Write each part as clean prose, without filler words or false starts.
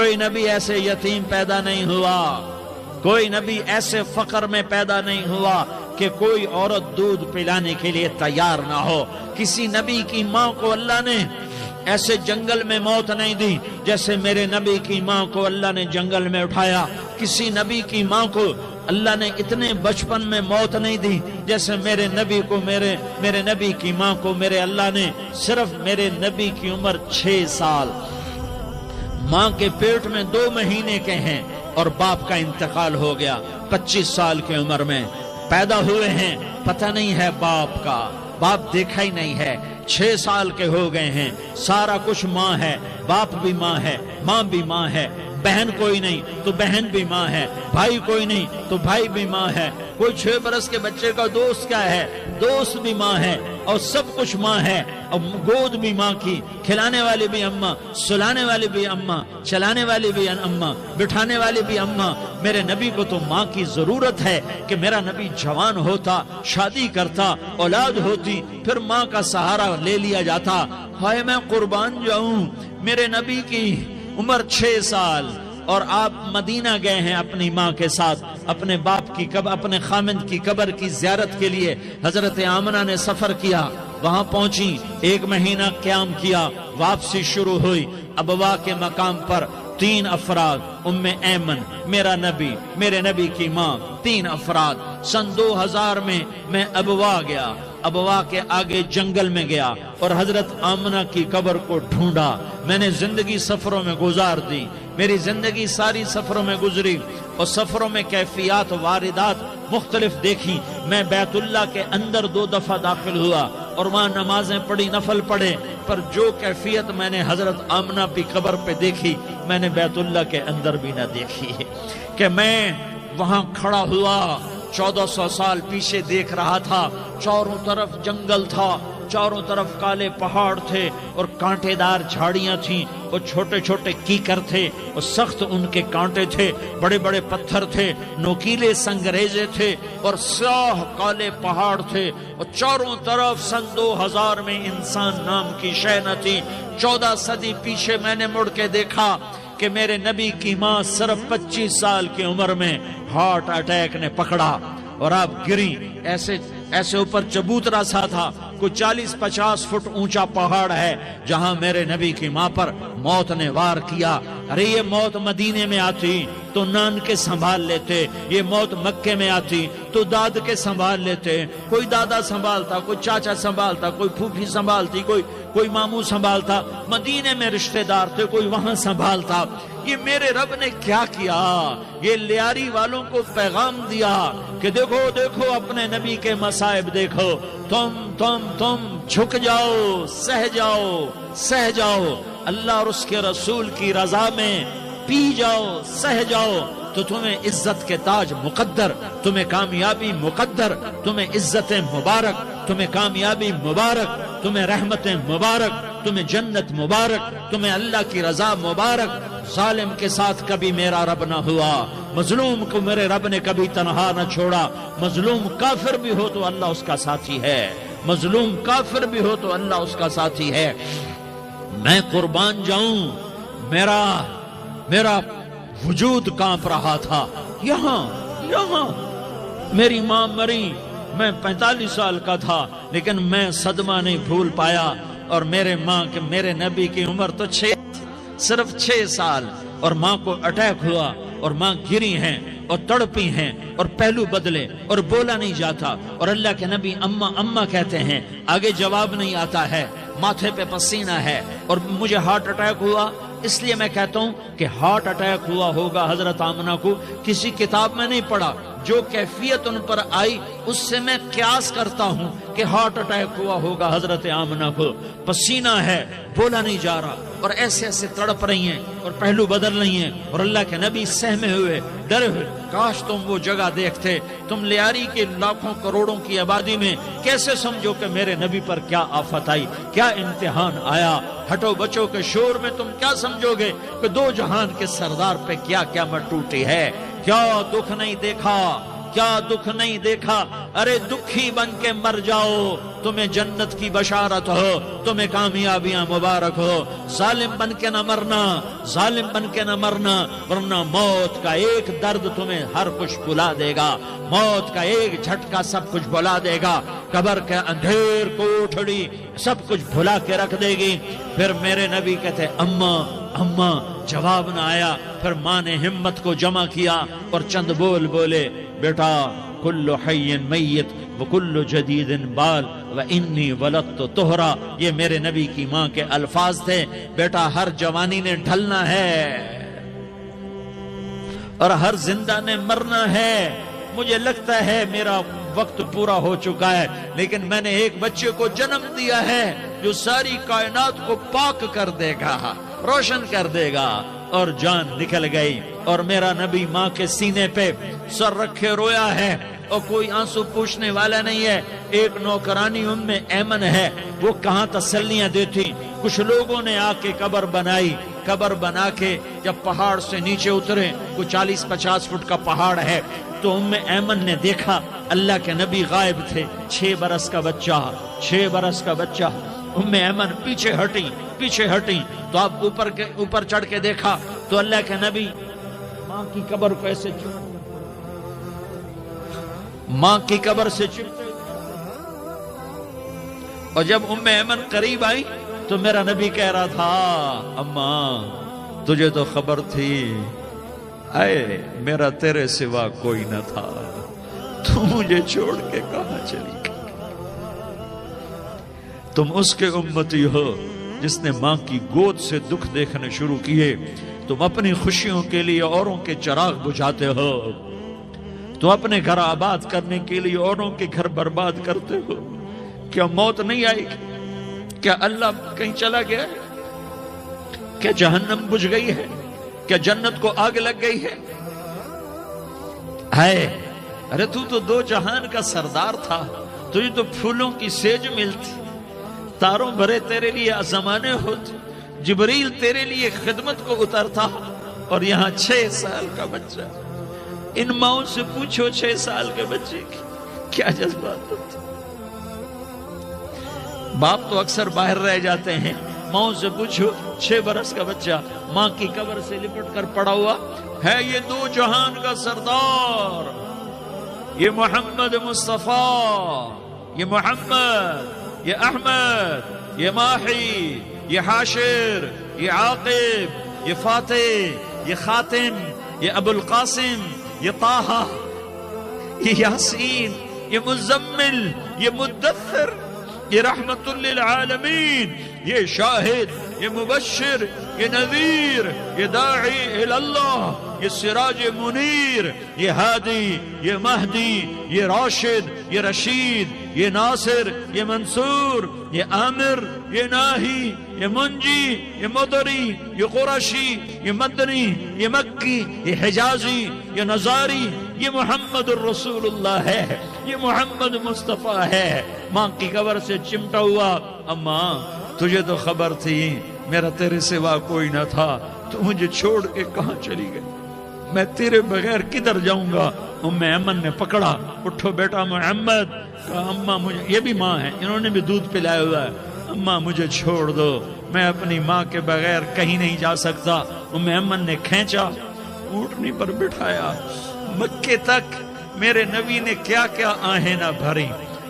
کوئی نبی ایسے یتیم پیدا نہیں ہوا، کوئی نبی ایسے فقر میں پیدا نہیں ہوا کہ کوئی عورت دودھ پلانے کے لیے تیار نہ ہو۔ کسی نبی کی ماں کو اللہ نے ایسے جنگل میں موت نہیں دی جیسے میرے نبی کی ماں کو اللہ نے جنگل میں اٹھایا۔ کسی نبی کی ماں کو اللہ نے اتنے بچپن میں موت نہیں دی جیسے میرے نبی کو میرے نبی کی ماں کو میرے اللہ نے صرف میرے نبی کی عمر 6 سال، ماں کے پیٹ میں 2 مہینے کے ہیں اور باپ کا انتقال ہو گیا 25 سال کی عمر میں پیدا ہوئے ہیں، پتہ نہیں ہے باپ کا، باپ دیکھا ہی نہیں ہے، 6 سال کے ہو گئے ہیں، سارا کچھ ماں ہے، باپ بھی ماں ہے، ماں بھی ماں ہے، بہن کوئی نہیں تو بہن بھی ماں ہے، بھائی کوئی نہیں تو بھائی بھی ماں ہے، کوئی 6 برس کے بچے کا دوست کیا ہے، دوست بھی ماں ہے، اور سب کچھ ماں ہے، اور گود بھی ماں کی، کھلانے والی بھی اماں، سلانے والی بھی اماں، چلانے والی بھی اماں، بٹھانے والی بھی اماں۔ میرے نبی کو تو ماں کی ضرورت ہے کہ میرا نبی جوان ہوتا، شادی کرتا، اولاد ہوتی، پھر ماں کا سہارا لے لیا جاتا۔ ہائے میں قربان جاؤں، میرے نبی کی عمر 6 سال اور آپ مدینہ گئے ہیں اپنی ماں کے ساتھ، اپنے باپ کی اپنے خامند کی قبر کی زیارت کے لیے حضرت آمنہ نے سفر کیا، وہاں پہنچی، 1 مہینہ قیام کیا، واپسی شروع ہوئی۔ ابوا کے مقام پر 3 افراد، ام ایمن، میرا نبی، میرے نبی کی ماں، 3 افراد۔ سن 2000 میں ابوا گیا، ابوا کے آگے جنگل میں گیا اور حضرت آمنہ کی قبر کو ڈھونڈا۔ میں نے زندگی سفروں میں گزار دی، میری زندگی ساری سفروں میں گزری، اور سفروں میں کیفیات واردات مختلف دیکھی۔ میں بیت اللہ کے اندر 2 دفعہ داخل ہوا اور وہاں نمازیں پڑھی، نفل پڑھے، پر جو کیفیت میں نے حضرت آمنہ کی قبر پہ دیکھی میں نے بیت اللہ کے اندر بھی نہ دیکھی، کہ میں وہاں کھڑا ہوا 1400 سال پیچھے دیکھ رہا تھا، چاروں طرف جنگل تھا، چاروں طرف کالے پہاڑ تھے اور کانٹے دار جھاڑیاں تھیں، اور چھوٹے چھوٹے کیکر تھے اور سخت ان کے کانٹے تھے، بڑے بڑے پتھر تھے، نوکیلے سنگریزے تھے اور سیاہ کالے پہاڑ تھے، اور چاروں طرف سن 2000 میں انسان نام کی شے نہ تھی۔ 14 صدی پیچھے میں نے مڑ کے دیکھا کہ میرے نبی کی ماں صرف 25 سال کی عمر میں ہارٹ اٹیک نے پکڑا اور آپ گری، ایسے اوپر چبوترا سا تھا، کوئی 40-50 فٹ اونچا پہاڑ ہے جہاں میرے نبی کی ماں پر موت نے وار کیا۔ ارے یہ موت مدینے میں آتی تو نان کے سنبھال لیتے، یہ موت مکے میں آتی تو داد کے سنبھال لیتے، کوئی دادا سنبھالتا، کوئی چاچا سنبھالتا، کوئی پھوپھی سنبھالتی، کوئی ماموں سنبھالتا، مدینے میں رشتہ دار تھے، کوئی وہاں سنبھالتا۔ یہ میرے رب نے کیا کیا؟ یہ لیاری والوں کو پیغام دیا کہ دیکھو دیکھو اپنے نبی کے مصائب دیکھو، تم جھک جاؤ، سہ جاؤ، اللہ اور اس کے رسول کی رضا میں پی جاؤ، سہ جاؤ، تو تمہیں عزت کے تاج مقدر، تمہیں کامیابی مقدر، تمہیں عزت مبارک، تمہیں کامیابی مبارک، تمہیں رحمت مبارک، تمہیں جنت مبارک، تمہیں اللہ کی رضا مبارک۔ ظالم کے ساتھ کبھی میرا رب نہ ہوا، مظلوم کو میرے رب نے کبھی تنہا نہ چھوڑا۔ مظلوم کافر بھی ہو تو اللہ اس کا ساتھی ہے، مظلوم کافر بھی ہو تو اللہ اس کا ساتھی ہے۔ میں قربان جاؤں، میرا وجود کانپ رہا تھا۔ یہاں میری ماں مری، میں 45 سال کا تھا، لیکن میں صدمہ نہیں بھول پایا، اور میرے نبی کی عمر تو صرف 6 سال، اور ماں کو اٹیک ہوا اور ماں گری ہیں اور تڑپی ہیں اور پہلو بدلے اور بولا نہیں جاتا، اور اللہ کے نبی اماں کہتے ہیں، آگے جواب نہیں آتا ہے، ماتھے پہ پسینہ ہے، اور مجھے ہارٹ اٹیک ہوا۔ اس لیے میں کہتا ہوں کہ ہارٹ اٹیک ہوا ہوگا حضرت آمنہ کو، کسی کتاب میں نہیں پڑھا، جو کیفیت ان پر آئی اس سے میں قیاس کرتا ہوں کہ ہارٹ اٹیک ہوا ہوگا حضرت آمنہ کو۔ پسینہ ہے، بولا نہیں جا رہا، اور ایسے تڑپ رہی ہیں اور پہلو بدل رہی ہیں، اور اللہ کے نبی سہمے ہوئے، ڈرے ہوئے۔ کاش تم وہ جگہ دیکھتے، تم لیاری کے لاکھوں کروڑوں کی آبادی میں کیسے سمجھو کہ میرے نبی پر کیا آفت آئی، کیا امتحان آیا۔ ہٹو بچوں کے شور میں تم کیا سمجھو گے کہ 2 جہان کے سردار پہ کیا قیامت ٹوٹی ہے، کیا دکھ نہیں دیکھا، کیا دکھ نہیں دیکھا؟ ارے دکھی بن کے مر جاؤ، تمہیں جنت کی بشارت ہو، تمہیں کامیابیاں مبارک ہو۔ ظالم بن کے نہ مرنا، ظالم بن کے نہ مرنا، ورنہ موت کا ایک درد تمہیں ہر کچھ بھلا دے گا، موت کا ایک جھٹکا سب کچھ بھلا دے گا، قبر کے اندھیر کوٹھڑی سب کچھ بھلا کے رکھ دے گی۔ پھر میرے نبی کہتے اماں اماں، جواب نہ آیا۔ پھر ماں نے ہمت کو جمع کیا اور چند بول بولے، بیٹا کل حی میت وکل جدید بال وانی ولدت طہرا، یہ میرے نبی کی ماں کے الفاظ تھے۔ بیٹا ہر جوانی نے ڈھلنا ہے اور ہر زندہ نے مرنا ہے۔ مجھے لگتا ہے میرا وقت پورا ہو چکا ہے، لیکن میں نے ایک بچے کو جنم دیا ہے جو ساری کائنات کو پاک کر دے گا، روشن کر دے گا۔ اور جان نکل گئی، اور میرا نبی ماں کے سینے پہ سر رکھے رویا ہے، اور کوئی آنسو پوچھنے والا نہیں ہے۔ ایک نوکرانی ایمن ہے، وہ کہاں تسلیاں دیتی۔ کچھ لوگوں نے آ کے قبر بنائی، قبر بنا کے جب پہاڑ سے نیچے اترے، کوئی 40-50 فٹ کا پہاڑ ہے، تو ایمن نے دیکھا اللہ کے نبی غائب تھے، 6 برس کا بچہ، 6 برس کا بچہ۔ ایمن پیچھے ہٹی تو آپ اوپر چڑھ کے دیکھا تو اللہ کے نبی ماں کی قبر کو ایسے ماں کی قبر سے چپتے، اور جب ایمن قریب آئی تو میرا نبی کہہ رہا تھا اماں تجھے تو خبر تھی، اے میرا تیرے سوا کوئی نہ تھا، تو مجھے چھوڑ کے کہاں چلی گئی؟ تم اس کے امتی ہو جس نے ماں کی گود سے دکھ دیکھنے شروع کیے۔ تم اپنی خوشیوں کے لیے اوروں کے چراغ بجھاتے ہو، تم اپنے گھر آباد کرنے کے لیے اوروں کے گھر برباد کرتے ہو۔ کیا موت نہیں آئے گی؟ کیا اللہ کہیں چلا گیا ہے؟ کیا جہنم بجھ گئی ہے؟ کیا جنت کو آگ لگ گئی ہے؟ ارے تو 2 جہان کا سردار تھا، تجھے تو پھولوں کی سیج ملتی، تاروں بھرے تیرے لیے زمانے ہوتے، جبریل تیرے لیے خدمت کو اترتا، اور یہاں 6 سال کا بچہ۔ ان ماؤں سے پوچھو 6 سال کے بچے کی کیا جذبات ہوتے۔ باپ تو اکثر باہر رہ جاتے ہیں، ماؤں سے پوچھو 6 برس کا بچہ ماں کی قبر سے لپٹ کر پڑا ہوا ہے۔ یہ 2 جہان کا سردار، یہ محمد مصطفیٰ، یہ محمد، یہ احمد، یہ ماحی، یہ حاشر، یہ عاقب، یہ فاتح، یہ خاتم، یہ ابو القاسم، یہ طٰہٰ، یہ یاسین، یہ مزمل، یہ مدثر، یہ رحمت للعالمین، یہ شاہد، یہ مبشر، یہ نذیر، یہ داعی اللہ، یہ سراج منیر، یہ ہادی، یہ مہدی، یہ راشد، یہ رشید، یہ ناصر، یہ منصور، یہ عامر، یہ ناہی، یہ منجی، یہ مدری، یہ قرشی، یہ مدنی، یہ مکی، یہ حجازی، یہ نظاری، یہ محمد الرسول اللہ ہے، یہ محمد مصطفیٰ ہے۔ ماں کی قبر سے چمٹا ہوا، اماں تجھے تو خبر تھی میرا تیرے سوا کوئی نہ تھا، تو مجھے چھوڑ کے کہاں چلی گئی؟ میں تیرے بغیر کدھر جاؤں گا؟ ایمن نے پکڑا، اٹھو بیٹا محمد۔ کہا اماں مجھے، یہ بھی ماں ہے، انہوں نے بھی دودھ پلایا ہوا ہے، اماں مجھے چھوڑ دو، میں اپنی ماں کے بغیر کہیں نہیں جا سکتا۔ ایمن نے کھینچا، اونٹنی پر بٹھایا، مکے تک میرے نبی نے کیا کیا آہیں نہ بھری،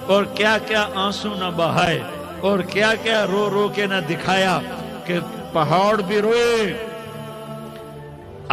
اور کیا کیا آنسو نہ بہائے، اور کیا کیا رو رو کے نہ دکھایا کہ پہاڑ بھی روئے،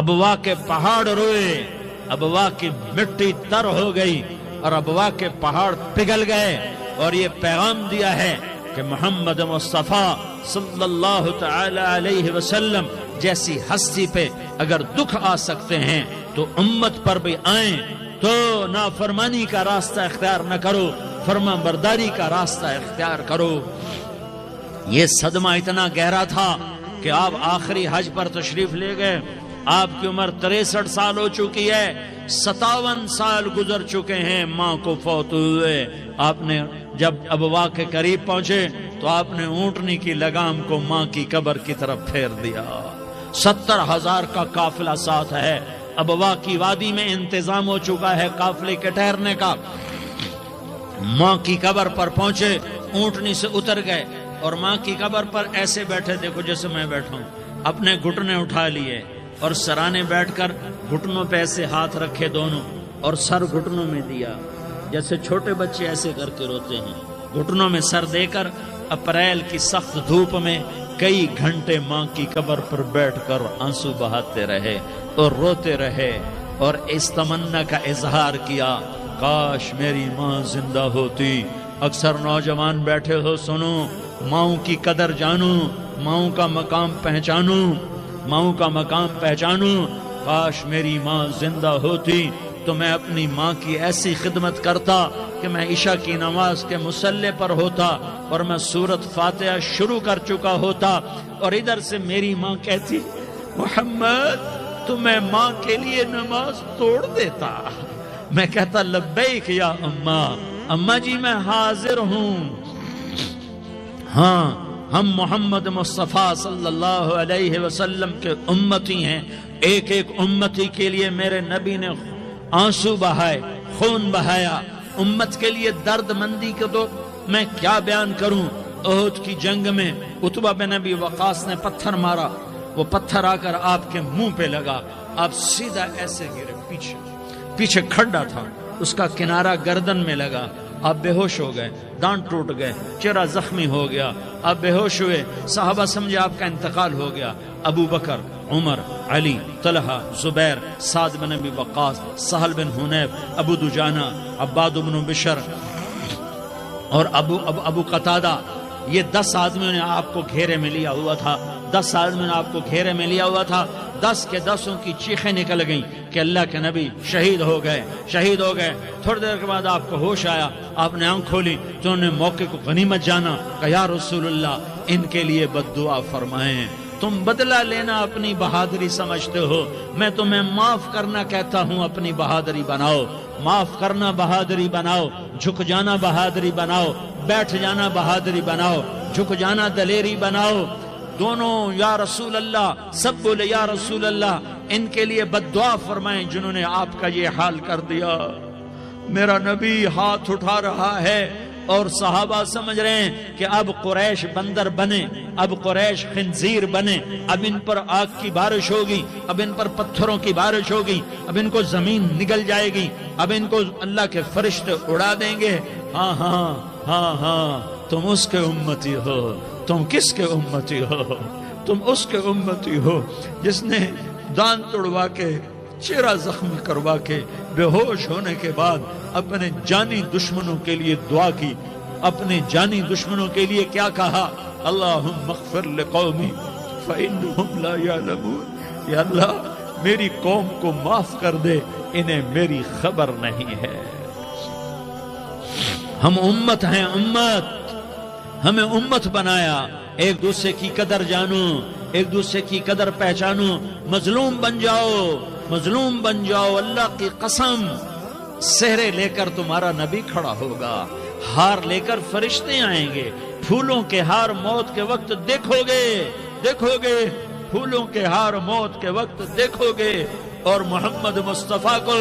ابوا کے پہاڑ روئے، ابوا کی مٹی تر ہو گئی اور ابوا کے پہاڑ پگھل گئے، اور یہ پیغام دیا ہے کہ محمد مصطفیٰ صلی اللہ تعالی علیہ وسلم جیسی ہستی پہ اگر دکھ آ سکتے ہیں تو امت پر بھی آئیں، تو نافرمانی کا راستہ اختیار نہ کرو، فرما برداری کا راستہ اختیار کرو۔ یہ صدمہ اتنا گہرا تھا کہ آپ آخری حج پر تشریف لے گئے، آپ کی عمر 63 سال ہو چکی ہے، 57 سال گزر چکے ہیں ماں کو فوت ہوئے۔ آپ نے جب ابوا کے قریب پہنچے تو آپ نے اونٹنی کی لگام کو ماں کی قبر کی طرف پھیر دیا۔ 70,000 کا قافلہ ساتھ ہے، ابوا کی وادی میں انتظام ہو چکا ہے قافلے کے ٹھہرنے کا. ماں کی قبر پر پہنچے, اونٹنی سے اتر گئے اور ماں کی قبر پر ایسے بیٹھے, دیکھو جیسے میں بیٹھا ہوں, اپنے گھٹنے اٹھا لیے اور سرانے بیٹھ کر گھٹنوں پہ ایسے ہاتھ رکھے دونوں اور سر گھٹنوں میں دیا, جیسے چھوٹے بچے ایسے کر کے روتے ہیں. گھٹنوں میں سر دے کر اپریل کی سخت دھوپ میں کئی گھنٹے ماں کی قبر پر بیٹھ کر آنسو بہاتے رہے اور روتے رہے اور اس تمنا کا اظہار کیا, کاش میری ماں زندہ ہوتی. اکثر نوجوان بیٹھے ہو, سنو, ماؤں کی قدر جانو, ماؤں کا مقام پہچانو, ماؤں کا مقام پہچانو. کاش میری ماں زندہ ہوتی تو میں اپنی ماں کی ایسی خدمت کرتا کہ میں عشاء کی نماز کے مصلی پر ہوتا اور میں سورت فاتحہ شروع کر چکا ہوتا اور ادھر سے میری ماں کہتی, محمد تو میں ماں کے لیے نماز توڑ دیتا. میں کہتا, لبیک یا اماں, اماں جی میں حاضر ہوں. ہاں, ہم محمد مصطفیٰ صلی اللہ علیہ وسلم کے امتی ہیں. ایک ایک امتی کے لیے میرے نبی نے آنسو بہائے, خون بہایا. امت کے لیے درد مندی کو تو میں کیا بیان کروں. احد کی جنگ میں عتبہ بن ابی وقاص نے پتھر مارا, وہ پتھر آ کر آپ کے منہ پہ لگا, آپ سیدھا ایسے گرے, پیچھے کھڈا تھا, اس کا کنارہ گردن میں لگا, آپ بے ہوش ہو گئے, دانت ٹوٹ گئے, چہرہ زخمی ہو گیا, آپ بے ہوش ہوئے. صحابہ سمجھے آپ کا انتقال ہو گیا. ابو بکر, عمر, علی, طلحہ, زبیر, سعد بن ابی وقاص, سہل بن حنیف, ابو دجانہ, عباد بن بشر اور ابو قتادہ, یہ 10 آدمیوں نے آپ کو گھیرے میں لیا ہوا تھا. 10 آدمیوں نے آپ کو گھیرے میں لیا ہوا تھا. 10 کے 10 کی چیخیں نکل گئیں کہ اللہ کے نبی شہید ہو گئے, شہید ہو گئے. تھوڑی دیر کے بعد آپ کو ہوش آیا, آپ نے آنکھ کھولی تو انہوں نے موقع کو غنیمت جانا کہ یا رسول اللہ, ان کے لیے بد دعا فرمائیں. تم بدلہ لینا اپنی بہادری سمجھتے ہو, میں تمہیں معاف کرنا کہتا ہوں. اپنی بہادری بناؤ, معاف کرنا بہادری بناؤ, جھک جانا بہادری بناؤ, بیٹھ جانا بہادری بناؤ, جھک جانا دلیری بناؤ. دونوں یا رسول اللہ, سب بولے یا رسول اللہ. ان کے لیے بد دعا فرمائیں جنہوں نے آپ کا یہ حال کر دیا. میرا نبی ہاتھ اٹھا رہا ہے اور صحابہ سمجھ رہے ہیں کہ اب قریش بندر بنے, اب قریش خنزیر بنے, اب ان پر آگ کی بارش ہوگی, اب ان پر پتھروں کی بارش ہوگی, اب ان کو زمین نگل جائے گی, اب ان کو اللہ کے فرشتے اڑا دیں گے. ہاں ہاں ہاں ہاں, تم اس کے امتی ہو. تم کس کے امتی ہو؟ تم اس کے امتی ہو جس نے دان توڑوا کے, چہرہ زخمی کروا کے, بے ہوش ہونے کے بعد اپنے جانی دشمنوں کے لیے دعا کی. اپنے جانی دشمنوں کے لیے کیا کہا؟ اللہم اغفر لقومی فإنہم لا یعلمون. یا اللہ میری قوم کو معاف کر دے, انہیں میری خبر نہیں ہے. ہم امت ہیں, امت, ہمیں امت بنایا. ایک دوسرے کی قدر جانو, ایک دوسرے کی قدر پہچانو. مظلوم بن جاؤ, مظلوم بن جاؤ. اللہ کی قسم, سہرے لے کر تمہارا نبی کھڑا ہوگا, ہار لے کر فرشتے آئیں گے. پھولوں کے ہار موت کے وقت دیکھو گے, دیکھو گے, پھولوں کے ہار موت کے وقت دیکھو گے. اور محمد مصطفیٰ کو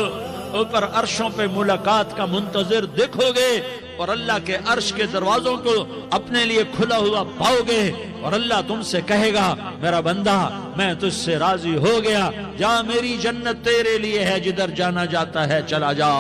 اوپر عرشوں پہ ملاقات کا منتظر دیکھو گے, اور اللہ کے عرش کے دروازوں کو اپنے لیے کھلا ہوا پاؤ گے. اور اللہ تم سے کہے گا, میرا بندہ میں تجھ سے راضی ہو گیا, جا, میری جنت تیرے لیے ہے, جدھر جانا جاتا ہے چلا جا.